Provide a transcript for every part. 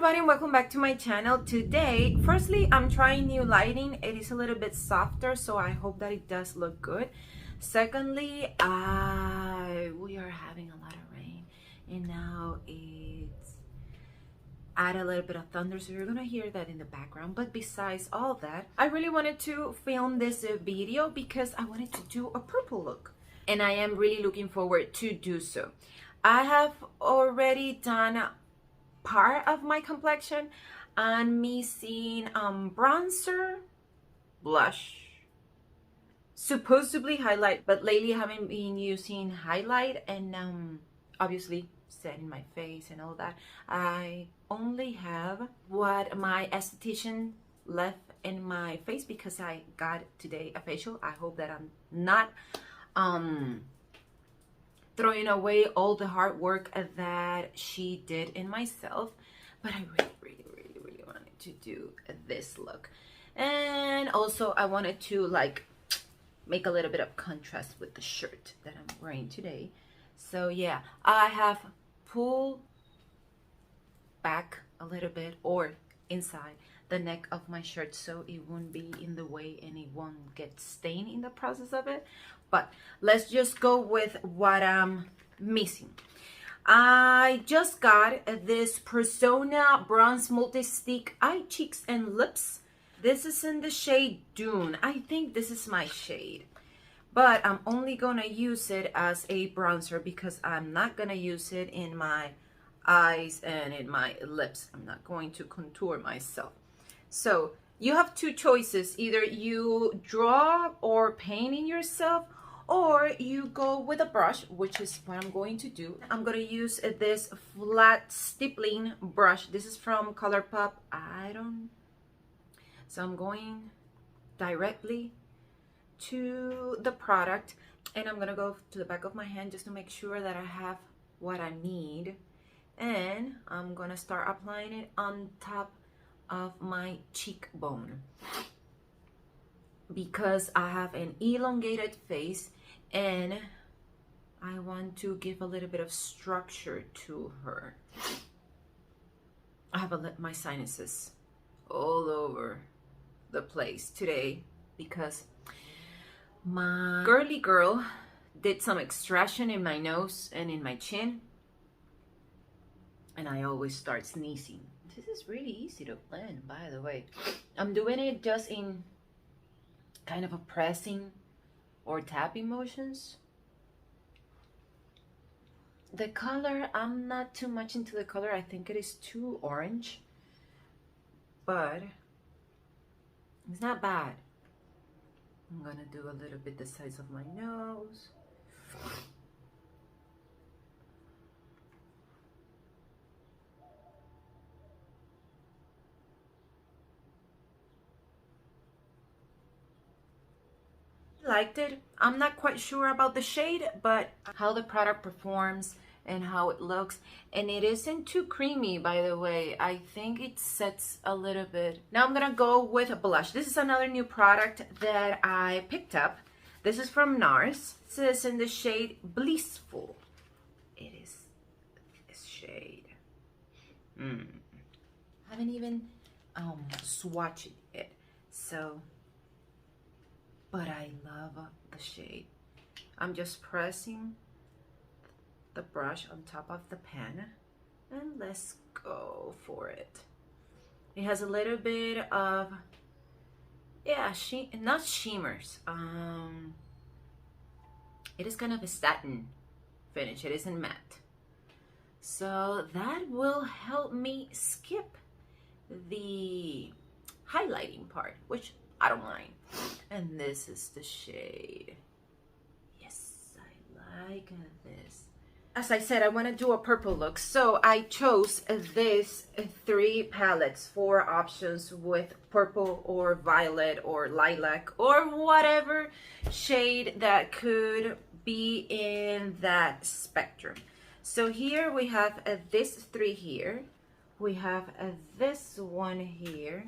everybody and welcome back to my channel. Today, firstly, I'm trying new lighting. It is a little bit softer, so I hope that it does look good. Secondly, we are having a lot of rain and now it's add a little bit of thunder, so you're gonna hear that in the background. But besides all that, I really wanted to film this video because I wanted to do a purple look and I am really looking forward to do so. I have already done part of my complexion. I'm missing bronzer, blush, supposedly highlight, but lately I haven't been using highlight and obviously setting my face and all that. I only have what my esthetician left in my face because I got today a facial. I hope that I'm not throwing away all the hard work that she did in myself, but I really wanted to do this look. And also I wanted to like make a little bit of contrast with the shirt that I'm wearing today. So yeah, I have pulled back a little bit or inside the neck of my shirt so it won't be in the way and it won't get stained in the process of it. But let's just go with what I'm missing. I just got this Persona Bronze Multi-Stick Eye Cheeks and Lips. This is in the shade Dune. I think this is my shade, but I'm only gonna use it as a bronzer because I'm not gonna use it in my eyes and in my lips. I'm not going to contour myself. So you have two choices. Either you draw or paint in yourself, or you go with a brush, which is what I'm going to do. I'm going to use this flat stippling brush. This is from Colourpop. So I'm going directly to the product and I'm going to go to the back of my hand just to make sure that I have what I need. And I'm going to start applying it on top of my cheekbone because I have an elongated face and I want to give a little bit of structure to her. I have my sinuses all over the place today because my girly girl did some extraction in my nose and in my chin and I always start sneezing. This is really easy to blend, by the way. I'm doing it just in kind of a pressing or tapping motions. The color, I'm not too much into the color. I think it is too orange, but it's not bad. I'm gonna do a little bit the size of my nose. Liked it. I'm not quite sure about the shade, but how the product performs and how it looks. And it isn't too creamy, by the way. I think it sets a little bit. Now I'm gonna go with a blush. This is another new product that I picked up. This is from Nars. This is in the shade Blissful. It is this shade. Haven't even swatched it, so but I love the shade. I'm just pressing the brush on top of the pen and let's go for it. It has a little bit of, yeah, not shimmers. It is kind of a satin finish. It isn't matte. So that will help me skip the highlighting part, which I don't mind. And this is the shade. Yes, I like this. As I said, I want to do a purple look. So I chose these 3 palettes, 4 options with purple or violet or lilac or whatever shade that could be in that spectrum. So here we have these 3 here. We have this one here.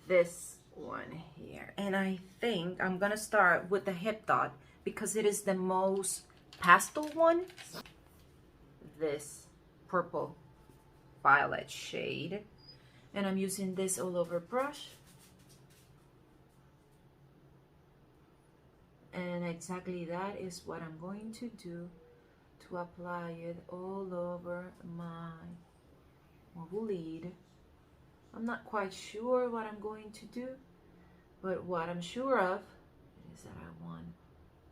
This one here, and I think I'm gonna start with the Hipdot because it is the most pastel one. This purple violet shade. And I'm using this all over brush. And exactly that is what I'm going to do to apply it all over my lid. I'm not quite sure what I'm going to do, but what I'm sure of is that I want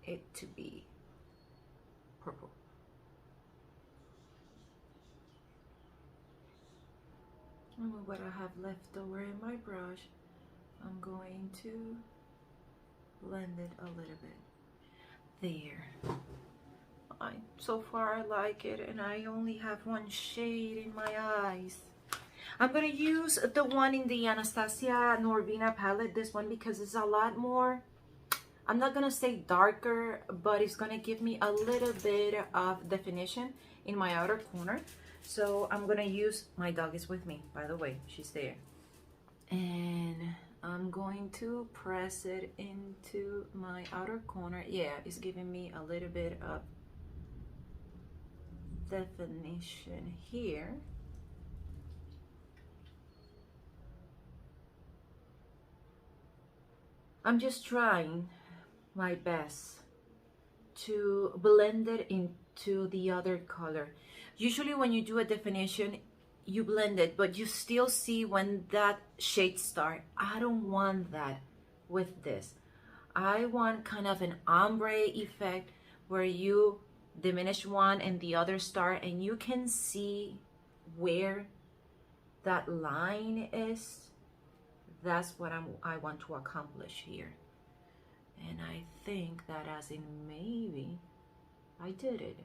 it to be purple. And with what I have left over in my brush, I'm going to blend it a little bit. There. So far I like it, and I only have one shade in my eyes. I'm gonna use the one in the Anastasia Norvina palette, this one, because it's a lot more, I'm not gonna say darker, but it's gonna give me a little bit of definition in my outer corner. So I'm gonna use, my dog is with me, by the way, she's there. And I'm going to press it into my outer corner. Yeah, it's giving me a little bit of definition here. I'm just trying my best to blend it into the other color. Usually when you do a definition, you blend it, but you still see when that shade starts. I don't want that with this. I want kind of an ombre effect where you diminish one and the other start, and you can see where that line is. That's what I want to accomplish here. And I think that, as in maybe, I did it.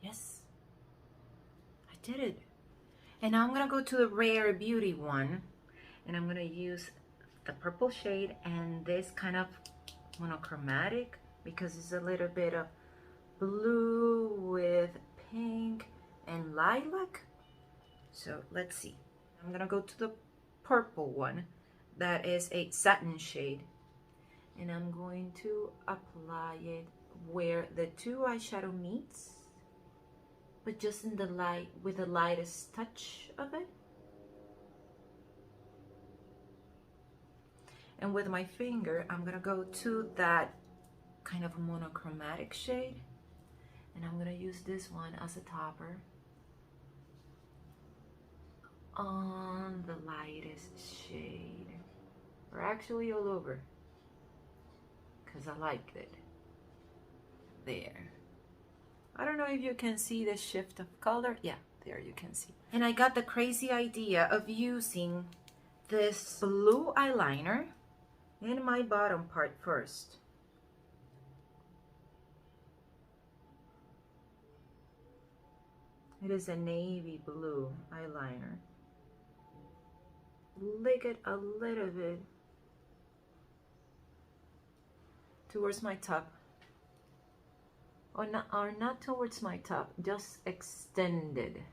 Yes, I did it. And now I'm gonna go to the Rare Beauty one, and I'm gonna use the purple shade and this kind of monochromatic, because it's a little bit of blue with pink and lilac. So let's see. I'm gonna go to the purple one that is a satin shade, and I'm going to apply it where the two eyeshadow meets, but just in the light, with the lightest touch of it. And with my finger, I'm gonna go to that kind of monochromatic shade, and I'm gonna use this one as a topper on the lightest shade, or actually all over, because I liked it. There. I don't know if you can see the shift of color. Yeah, there you can see. And I got the crazy idea of using this blue eyeliner in my bottom part first. It is a navy blue eyeliner. Lick it a little bit towards my top. Or not towards my top, just extended.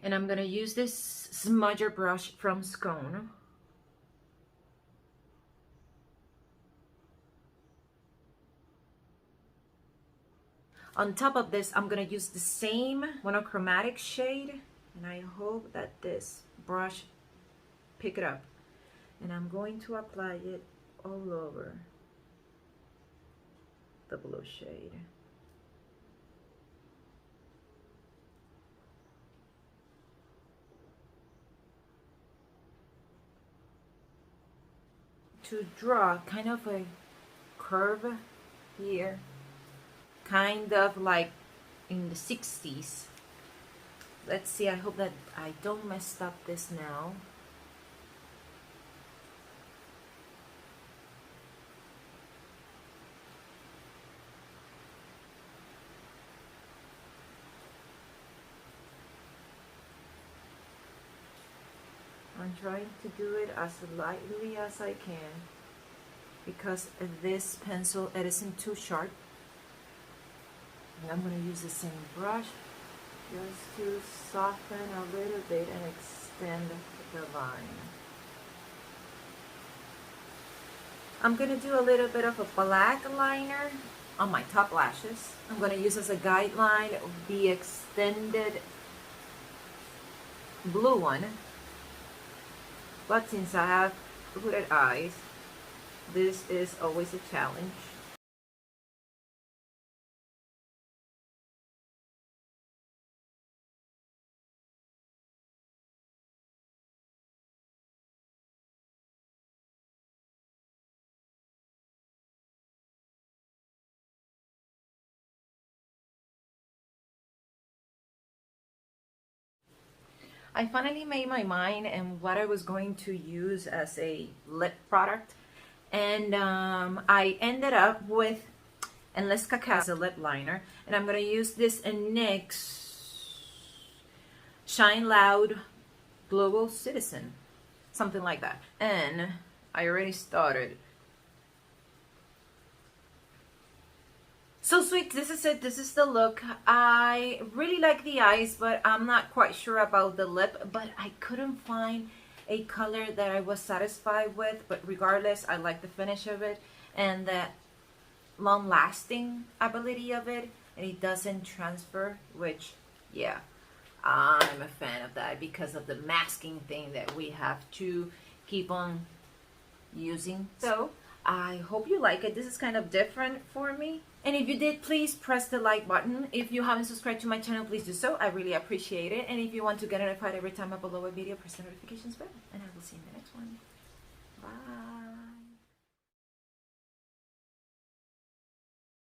And I'm gonna use this smudger brush from Scone. On top of this, I'm gonna use the same monochromatic shade, and I hope that this brush pick it up. And I'm going to apply it all over the blue shade. To draw kind of a curve here, kind of like in the 60s. Let's see, I hope that I don't mess up this now. I'm trying to do it as lightly as I can, because this pencil, it isn't too sharp. And I'm going to use the same brush just to soften a little bit and extend the line. I'm going to do a little bit of a black liner on my top lashes. I'm going to use as a guideline the extended blue one, but since I have hooded eyes, this is always a challenge. I finally made my mind and what I was going to use as a lip product, and I ended up with Endless Cacao as a lip liner, and I'm going to use this NYX Shine Loud Global Citizen, something like that. And I already started. So sweet, this is it, this is the look. I really like the eyes, but I'm not quite sure about the lip, but I couldn't find a color that I was satisfied with. But regardless, I like the finish of it and the long-lasting ability of it, and it doesn't transfer, which, yeah, I'm a fan of that because of the masking thing that we have to keep on using. So I hope you like it. This is kind of different for me. And if you did, please press the like button. If you haven't subscribed to my channel, please do so. I really appreciate it. And if you want to get notified every time I upload a video, press the notifications bell. And I will see you in the next one. Bye.